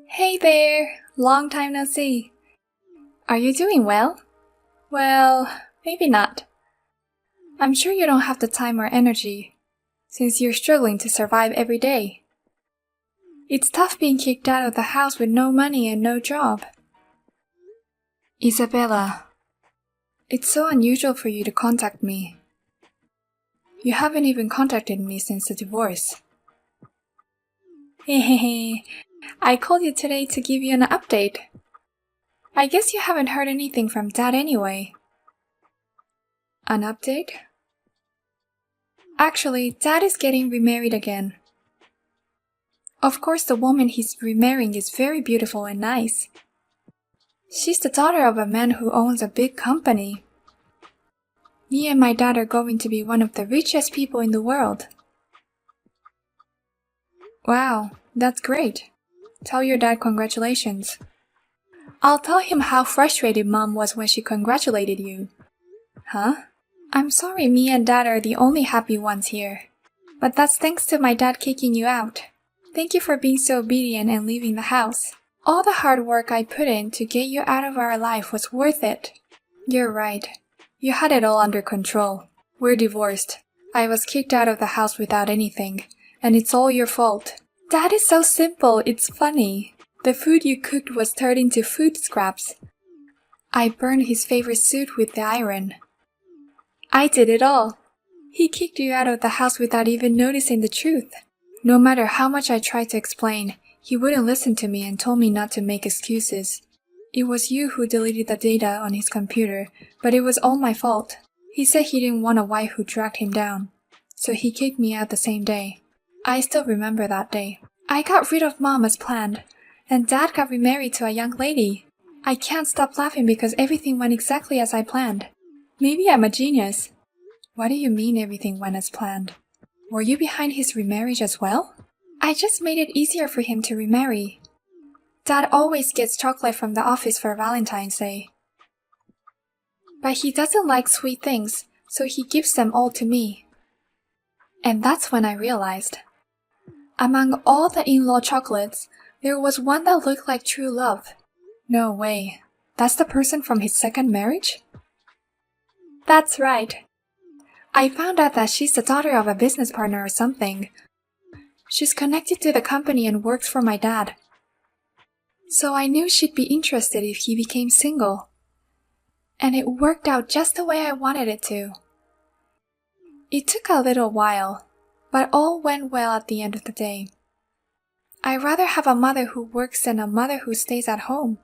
Hey there! Long time no see. Are you doing well? Well, maybe not. I'm sure you don't have the time or energy, since you're struggling to survive every day. It's tough being kicked out of the house with no money and no job. Isabella, it's so unusual for you to contact me. You haven't even contacted me since the divorce. Hehehe, I called you today to give you an update. I guess you haven't heard anything from Dad anyway. An update? Actually, Dad is getting remarried again. Of course, the woman he's remarrying is very beautiful and nice. She's the daughter of a man who owns a big company. Me and my dad are going to be one of the richest people in the world. Wow, that's great. Tell your dad congratulations. I'll tell him how frustrated Mom was when she congratulated you. Huh? I'm sorry me and Dad are the only happy ones here. But that's thanks to my dad kicking you out. Thank you for being so obedient and leaving the house. All the hard work I put in to get you out of our life was worth it. You're right. You had it all under control. We're divorced. I was kicked out of the house without anything, and it's all your fault. Dad is so simple, it's funny. The food you cooked was turned into food scraps. I burned his favorite suit with the iron. I did it all. He kicked you out of the house without even noticing the truth. No matter how much I tried to explain, he wouldn't listen to me and told me not to make excuses. It was you who deleted the data on his computer, but it was all my fault. He said he didn't want a wife who dragged him down, so he kicked me out the same day. I still remember that day. I got rid of Mom as planned, and Dad got remarried to a young lady. I can't stop laughing because everything went exactly as I planned. Maybe I'm a genius. What do you mean everything went as planned? Were you behind his remarriage as well? I just made it easier for him to remarry. Dad always gets chocolate from the office for Valentine's Day. But he doesn't like sweet things, so he gives them all to me. And that's when I realized. Among all the in-law chocolates, there was one that looked like true love. No way. That's the person from his second marriage? That's right. I found out that she's the daughter of a business partner or something. She's connected to the company and works for my dad. So I knew she'd be interested if he became single. And it worked out just the way I wanted it to. It took a little while, but all went well at the end of the day. I'd rather have a mother who works than a mother who stays at home.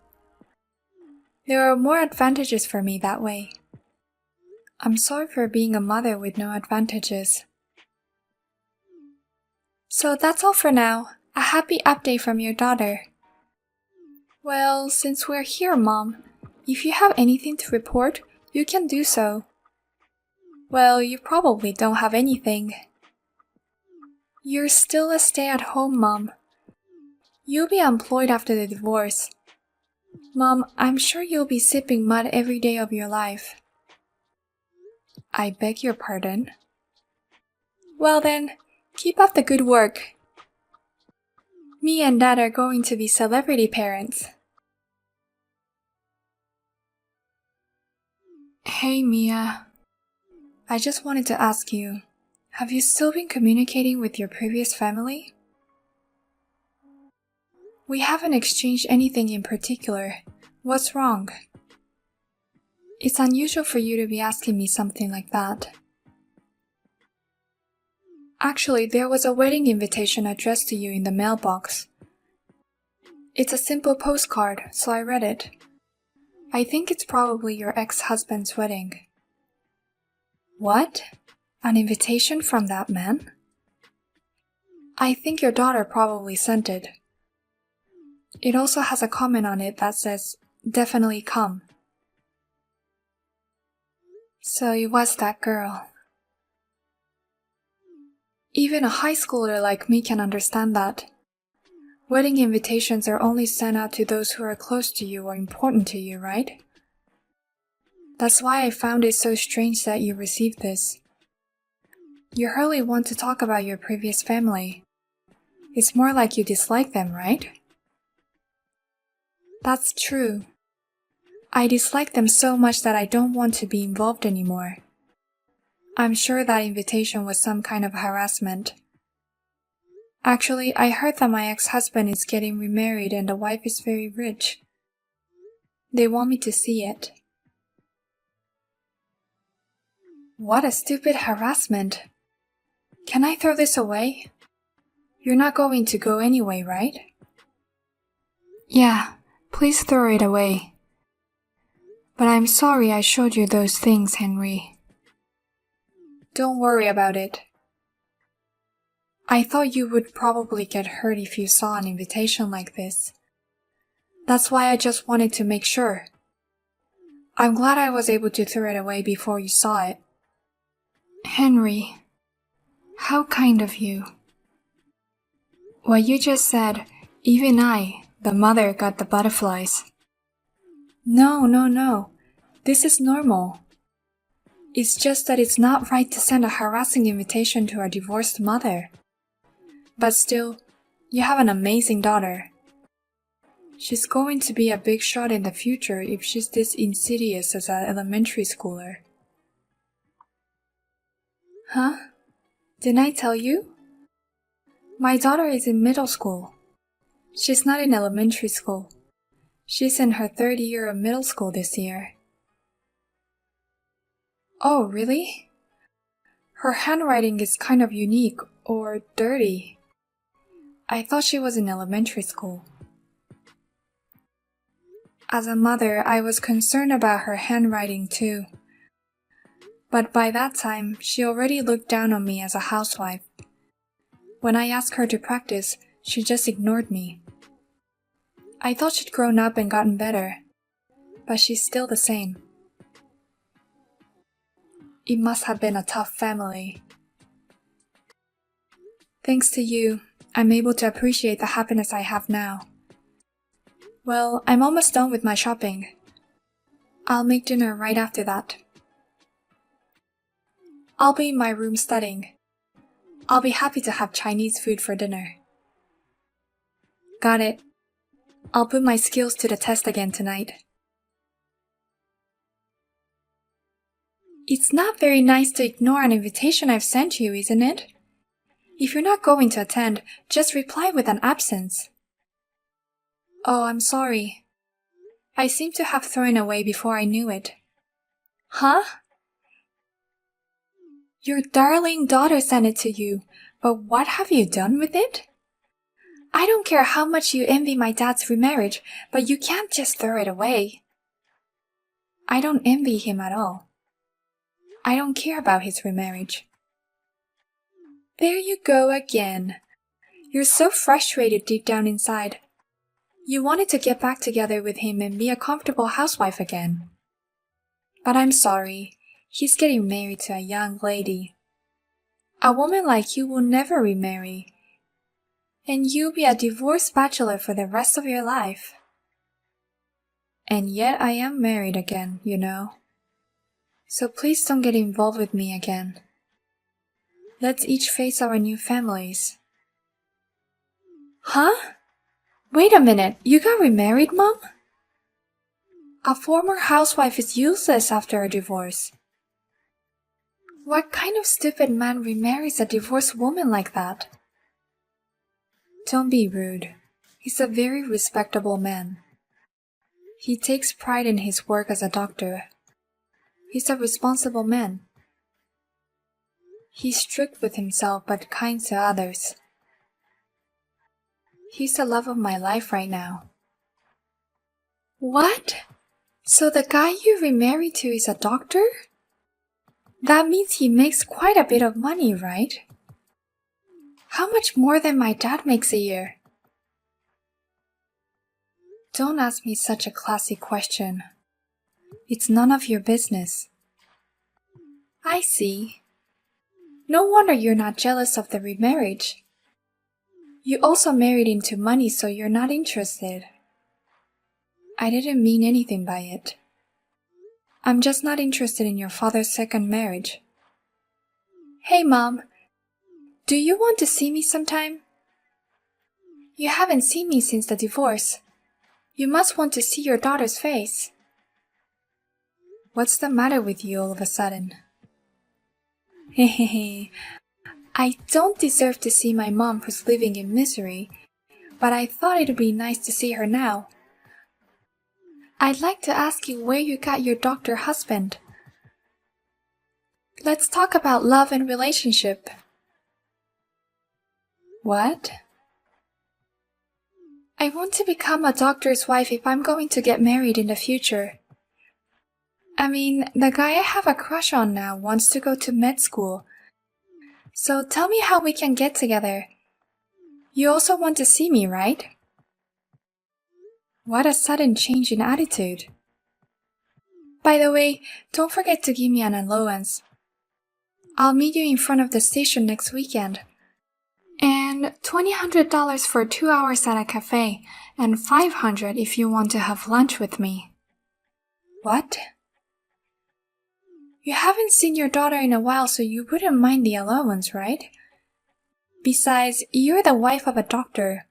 There are more advantages for me that way. I'm sorry for being a mother with no advantages. So that's all for now. A happy update from your daughter. Well, since we're here, Mom, if you have anything to report, you can do so. Well, you probably don't have anything. You're still a stay-at-home mom. You'll be employed after the divorce. Mom, I'm sure you'll be sipping mud every day of your life. I beg your pardon? Well then, keep up the good work. Me and Dad are going to be celebrity parents. Hey Mia. I just wanted to ask you, have you still been communicating with your previous family? We haven't exchanged anything in particular. What's wrong? It's unusual for you to be asking me something like that. Actually, there was a wedding invitation addressed to you in the mailbox. It's a simple postcard, so I read it. I think it's probably your ex-husband's wedding. What? An invitation from that man? I think your daughter probably sent it. It also has a comment on it that says, "Definitely come." So it was that girl. Even a high schooler like me can understand that. Wedding invitations are only sent out to those who are close to you or important to you, right? That's why I found it so strange that you received this. You hardly want to talk about your previous family. It's more like you dislike them, right? That's true. I dislike them so much that I don't want to be involved anymore. I'm sure that invitation was some kind of harassment. Actually, I heard that my ex-husband is getting remarried and the wife is very rich. They want me to see it. What a stupid harassment. Can I throw this away? You're not going to go anyway, right? Yeah, please throw it away. But I'm sorry I showed you those things, Henry. Don't worry about it. I thought you would probably get hurt if you saw an invitation like this. That's why I just wanted to make sure. I'm glad I was able to throw it away before you saw it. Henry, how kind of you. What you just said, even I, the mother, got the butterflies. No. This is normal. It's just that it's not right to send a harassing invitation to a divorced mother. But still, you have an amazing daughter. She's going to be a big shot in the future if she's this insidious as an elementary schooler. Huh? Didn't I tell you? My daughter is in middle school. She's not in elementary school. She's in her third year of middle school this year. Oh, really? Her handwriting is kind of unique, or dirty. I thought she was in elementary school. As a mother, I was concerned about her handwriting too. But by that time, she already looked down on me as a housewife. When I asked her to practice, she just ignored me. I thought she'd grown up and gotten better, but she's still the same. It must have been a tough family. Thanks to you, I'm able to appreciate the happiness I have now. Well, I'm almost done with my shopping. I'll make dinner right after that. I'll be in my room studying. I'll be happy to have Chinese food for dinner. Got it. I'll put my skills to the test again tonight. It's not very nice to ignore an invitation I've sent you, isn't it? If you're not going to attend, just reply with an absence. Oh, I'm sorry. I seem to have thrown away before I knew it. Huh? Your darling daughter sent it to you, but what have you done with it? I don't care how much you envy my dad's remarriage, but you can't just throw it away. I don't envy him at all. I don't care about his remarriage. There you go again. You're so frustrated deep down inside. You wanted to get back together with him and be a comfortable housewife again. But I'm sorry, he's getting married to a young lady. A woman like you will never remarry. And you'll be a divorced bachelor for the rest of your life. And yet I am married again, you know. So please don't get involved with me again. Let's each face our new families. Huh? Wait a minute, you got remarried, Mom? A former housewife is useless after a divorce. What kind of stupid man remarries a divorced woman like that? Don't be rude. He's a very respectable man. He takes pride in his work as a doctor. He's a responsible man. He's strict with himself but kind to others. He's the love of my life right now. What? So the guy you remarried to is a doctor? That means he makes quite a bit of money, right? How much more than my dad makes a year? Don't ask me such a classy question. It's none of your business. I see. No wonder you're not jealous of the remarriage. You also married into money, so you're not interested. I didn't mean anything by it. I'm just not interested in your father's second marriage. Hey, Mom. Do you want to see me sometime? You haven't seen me since the divorce. You must want to see your daughter's face. What's the matter with you all of a sudden? Hehehe. I don't deserve to see my mom who's living in misery, but I thought it'd be nice to see her now. I'd like to ask you where you got your doctor husband. Let's talk about love and relationship. What? I want to become a doctor's wife if I'm going to get married in the future. I mean, the guy I have a crush on now wants to go to med school. So tell me how we can get together. You also want to see me, right? What a sudden change in attitude. By the way, don't forget to give me an allowance. I'll meet you in front of the station next weekend. And $200 for 2 hours at a cafe, and $500 if you want to have lunch with me. What? You haven't seen your daughter in a while, so you wouldn't mind the allowance, right? Besides, you're the wife of a doctor.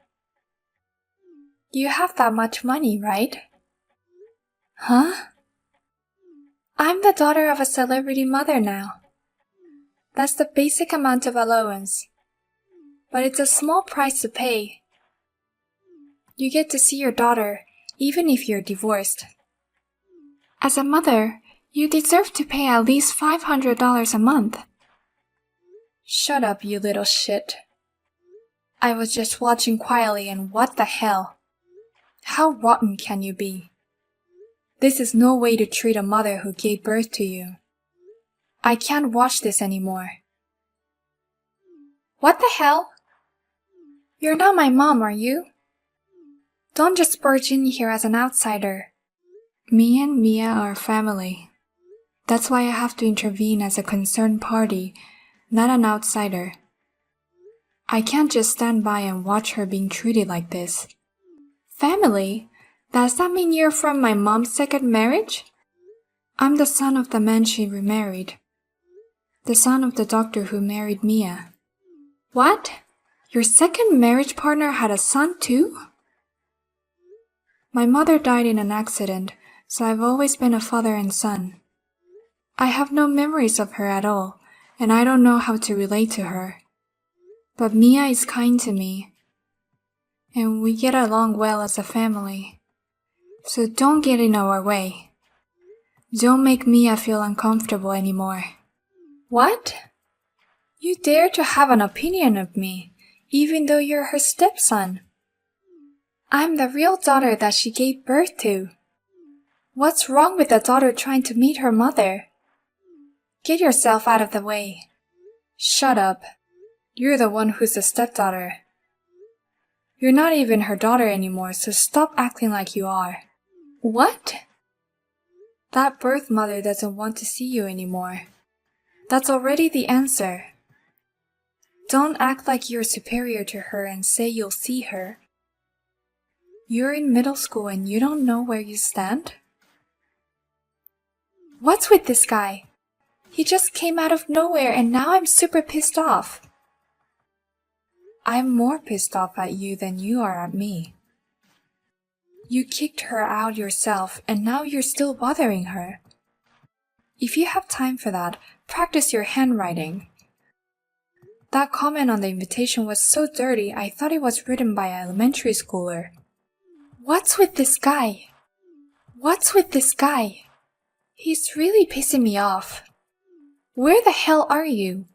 You have that much money, right? Huh? I'm the daughter of a celebrity mother now. That's the basic amount of allowance. But it's a small price to pay. You get to see your daughter, even if you're divorced. As a mother, you deserve to pay at least $500 a month. Shut up, you little shit. I was just watching quietly and what the hell? How rotten can you be? This is no way to treat a mother who gave birth to you. I can't watch this anymore. What the hell? You're not my mom, are you? Don't just barge in here as an outsider. Me and Mia are family. That's why I have to intervene as a concerned party, not an outsider. I can't just stand by and watch her being treated like this. Family? Does that mean you're from my mom's second marriage? I'm the son of the man she remarried. The son of the doctor who married Mia. What? Your second marriage partner had a son too? My mother died in an accident, so I've always been a father and son. I have no memories of her at all, and I don't know how to relate to her. But Mia is kind to me, and we get along well as a family. So don't get in our way. Don't make Mia feel uncomfortable anymore. What? You dare to have an opinion of me, even though you're her stepson. I'm the real daughter that she gave birth to. What's wrong with a daughter trying to meet her mother? Get yourself out of the way. Shut up. You're the one who's a stepdaughter. You're not even her daughter anymore, so stop acting like you are. What? That birth mother doesn't want to see you anymore. That's already the answer. Don't act like you're superior to her and say you'll see her. You're in middle school and you don't know where you stand? What's with this guy? He just came out of nowhere and now I'm super pissed off. I'm more pissed off at you than you are at me. You kicked her out yourself and now you're still bothering her. If you have time for that, practice your handwriting. That comment on the invitation was so dirty I thought it was written by an elementary schooler. What's with this guy? What's with this guy? He's really pissing me off. Where the hell are you?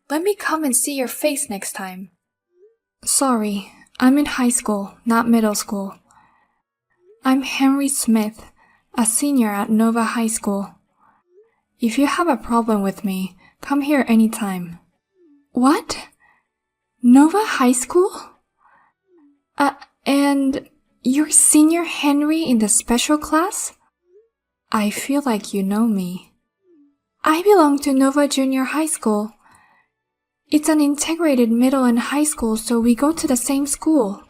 Let me come and see your face next time. Sorry, I'm in high school, not middle school. I'm Henry Smith, a senior at Nova High School. If you have a problem with me, come here anytime. What? Nova High School? And you're Senior Henry in the special class? I feel like you know me. I belong to Nova Junior High School. It's an integrated middle and high school, so we go to the same school.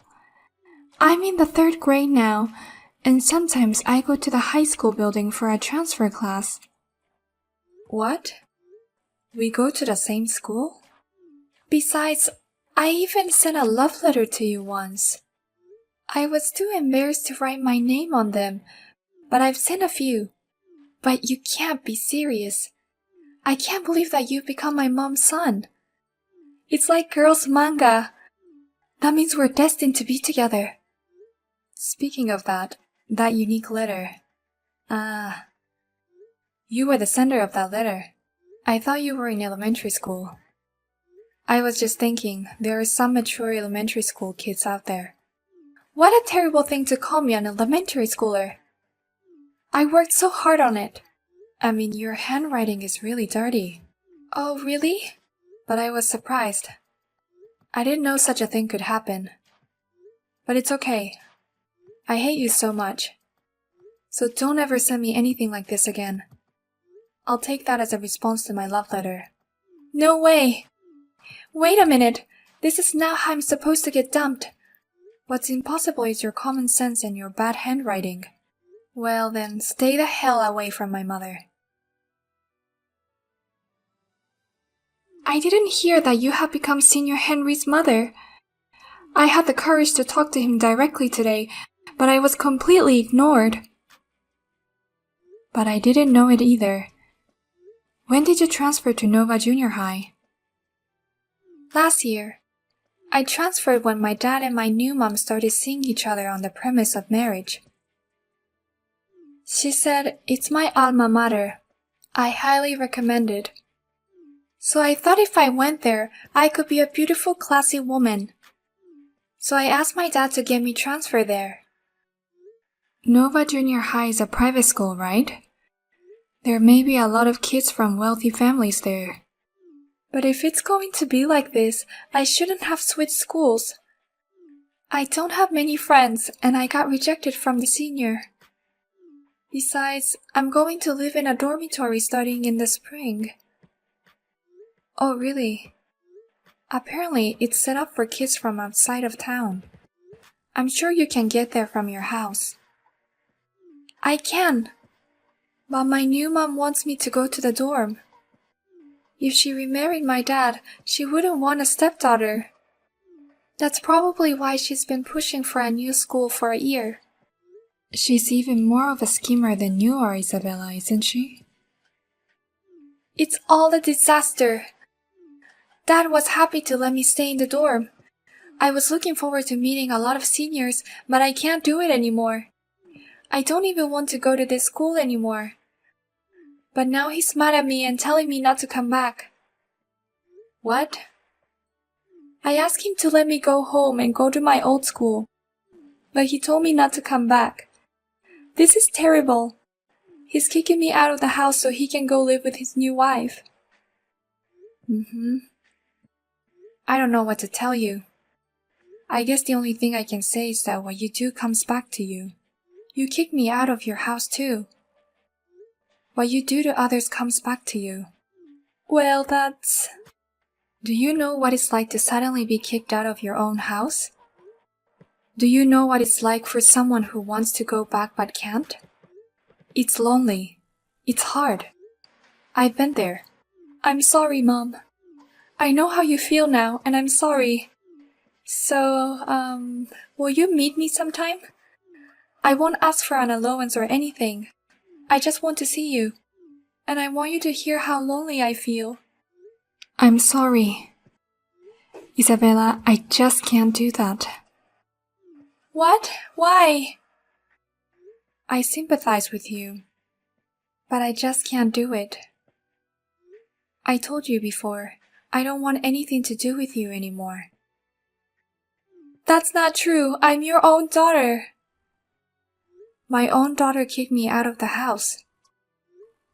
I'm in the 3rd grade now, and sometimes I go to the high school building for a transfer class. What? We go to the same school? Besides, I even sent a love letter to you once. I was too embarrassed to write my name on them, but I've sent a few. But you can't be serious. I can't believe that you've become my mom's son. It's like girls' manga. That means we're destined to be together. Speaking of that unique letter. You were the sender of that letter. I thought you were in elementary school. I was just thinking, there are some mature elementary school kids out there. What a terrible thing to call me an elementary schooler. I worked so hard on it. I mean, your handwriting is really dirty. Oh, really? But I was surprised. I didn't know such a thing could happen. But it's okay. I hate you so much. So don't ever send me anything like this again. I'll take that as a response to my love letter. No way! Wait a minute! This is not how I'm supposed to get dumped. What's impossible is your common sense and your bad handwriting. Well then, stay the hell away from my mother. I didn't hear that you had become Senior Henry's mother. I had the courage to talk to him directly today, but I was completely ignored. But I didn't know it either. When did you transfer to Nova Junior High? Last year. I transferred when my dad and my new mom started seeing each other on the premise of marriage. She said, it's my alma mater. I highly recommend it. So I thought if I went there, I could be a beautiful, classy woman. So I asked my dad to get me transferred there. Nova Junior High is a private school, right? There may be a lot of kids from wealthy families there. But if it's going to be like this, I shouldn't have switched schools. I don't have many friends, and I got rejected from the senior. Besides, I'm going to live in a dormitory starting in the spring. Oh, really? Apparently, it's set up for kids from outside of town. I'm sure you can get there from your house. I can. But my new mom wants me to go to the dorm. If she remarried my dad, she wouldn't want a stepdaughter. That's probably why she's been pushing for a new school for a year. She's even more of a schemer than you are, Isabella, isn't she? It's all a disaster. Dad was happy to let me stay in the dorm. I was looking forward to meeting a lot of seniors, but I can't do it anymore. I don't even want to go to this school anymore. But now he's mad at me and telling me not to come back. What? I asked him to let me go home and go to my old school, but he told me not to come back. This is terrible. He's kicking me out of the house so he can go live with his new wife. I don't know what to tell you. I guess the only thing I can say is that what you do comes back to you. You kick me out of your house too. What you do to others comes back to you. Well, that's... Do you know what it's like to suddenly be kicked out of your own house? Do you know what it's like for someone who wants to go back but can't? It's lonely. It's hard. I've been there. I'm sorry, Mom. I know how you feel now, and I'm sorry. So, will you meet me sometime? I won't ask for an allowance or anything. I just want to see you. And I want you to hear how lonely I feel. I'm sorry. Isabella, I just can't do that. What? Why? I sympathize with you. But I just can't do it. I told you before, I don't want anything to do with you anymore. That's not true. I'm your own daughter. My own daughter kicked me out of the house.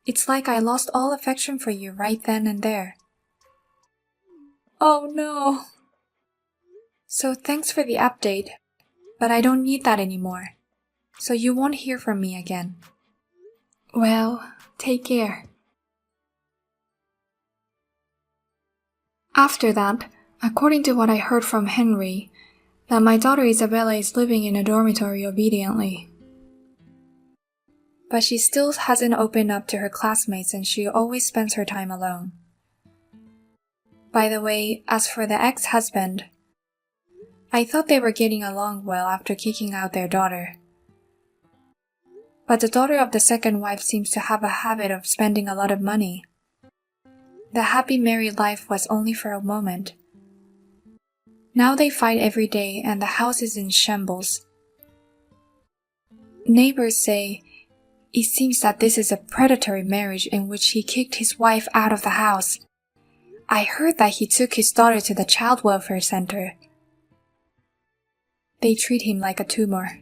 It's like I lost all affection for you right then and there. Oh no. So thanks for the update, but I don't need that anymore. So you won't hear from me again. Well, take care. After that, according to what I heard from Henry, that my daughter Isabella is living in a dormitory obediently. But she still hasn't opened up to her classmates and she always spends her time alone. By the way, as for the ex-husband, I thought they were getting along well after kicking out their daughter. But the daughter of the second wife seems to have a habit of spending a lot of money. The happy married life was only for a moment. Now they fight every day and the house is in shambles. Neighbors say, it seems that this is a predatory marriage in which he kicked his wife out of the house. I heard that he took his daughter to the child welfare center. They treat him like a tumor.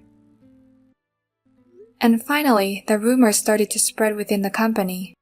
And finally, the rumors started to spread within the company.